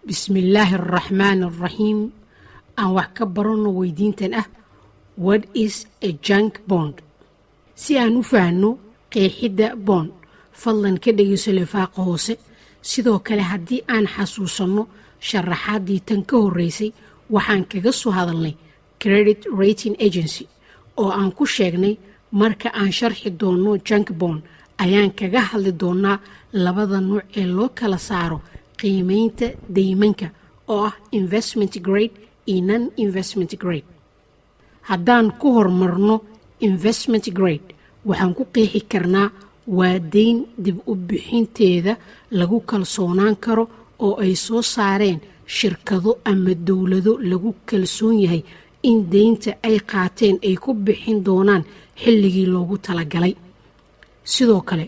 بسم الله الرحمن الرحيم. أن وحكبرون ويدين تنأه What is a junk bond؟ سيانو فانو قيحدة بون فضلا كده يسلفاق هوسي سيدو كالي هدي آن حسوسنو شرحات دي تنكو الرئيسي وحان كغسو هذا اللي Credit Rating Agency oo aan ku sheegnay marka aan sharxi doono junk bond ayaan kaga hadli doonaa labada nooc ee loo kala saaro qiimeynta deymanka oo ah investment grade iyo non investment grade. haddaan ku hormarno investment grade waxaan ku qeexi karnaa waa deyn dib u bixinteeda lagu kalsoonaan karo oo ay soo saareen shirkado ama dowlado lagu kalsoon yahay in deynta ay qaateen ay ku bixin doonaan xilligii loogu talagalay. sidoo kale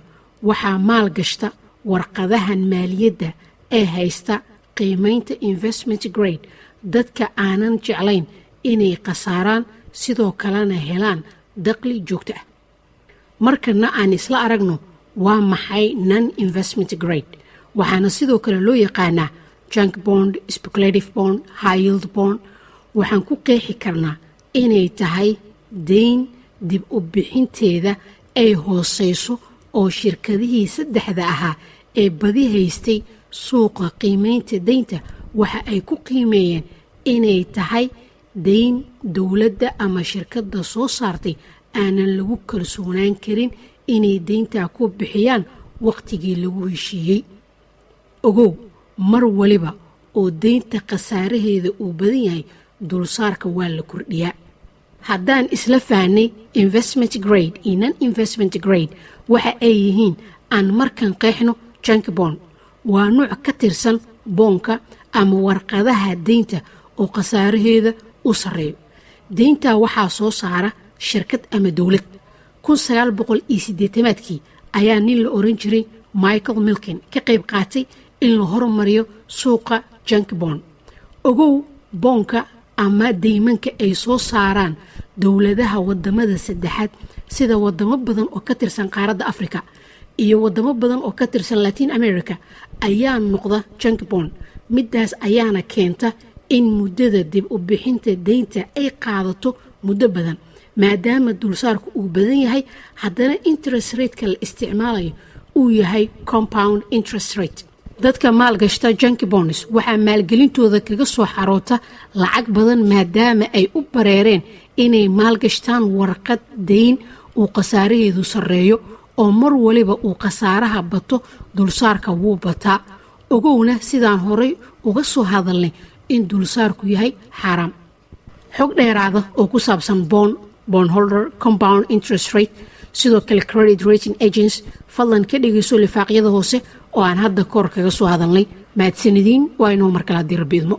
waxaa maalgashta warqadahan maaliyadda ee haysta qiimeynta investment grade dadka aanan jeclayn inay khasaaraan sidoo kalena helaan dakhli joogto ah. markana aan isla aragno waa maxay non investment grade. waxaana sidoo kale loo yaqaanaa junk bond, speculative bond, high yield bond. waxaan ku qeexi karnaa inay tahay deyn dib u bixinteeda ay hooseyso oo shirkadihii saddexda ahaa ee badi haystay suuqa qiimeynta deynta waxa ay ku qiimeeyeen inay tahay deyn dowladda ama shirkadda soo saartay aanan lagu kalsoonaan karin inay deyntaa ku bixiyaan waqtigii lagu heshiiyey. ogow mar waliba oo deynta khasaaraheeda uu badan yahay dulsaarka waa la kordhiyaa. haddaan isla fahnay investment grade iyo non investment grade waxa ay yihiin aan markan qeexno junk bond waa nuuc ka tirsan boonka ama warqadaha deynta oo khasaaraheeda u sarreeyo. deyntaa waxaa soo saara shirkad ama dowlad. 1980kii ayaa nin la oran jiray Michael Milken ka qayb qaatay in la horumariyo suuqa junk bond. ogow boonka ama deymanka ay soo saaraan dowladaha wadamada saddexaad sida wadamo badan oo ka tirsan qaaradda Afrika iyo wadamo badan oo ka tirsan Latin America ayaa noqda junk bond. midaas ayaana keenta in muddada dib u bixinta deynta ay qaadato muddo badan maadaama dulsaarku uu badan yahay haddana interest rate-ka la isticmaalayo uu yahay compound interest rate. dadka maalgashta junk bonds waxaa maalgelintooda kaga soo xaroota lacag badan maadaama ay u bareereen inay maalgashtaan warqad deyn uu khasaaraheedu sarreeyo oo mar waliba uu khasaaraha bato dulsaarka wuu bataa. ogowna sidaan horay uga soo hadalnay in dulsaarku yahay xaaraam. xog dheeraada oo ku saabsan bondholder, compound interest rate, sidoo kale credit rating agents fadlan ka dhegeyso lifaaqyada hoose oo aan hadda kor kaga soo hadalnay. mahadsanidin waa inoo markale haddii rabbi idmo.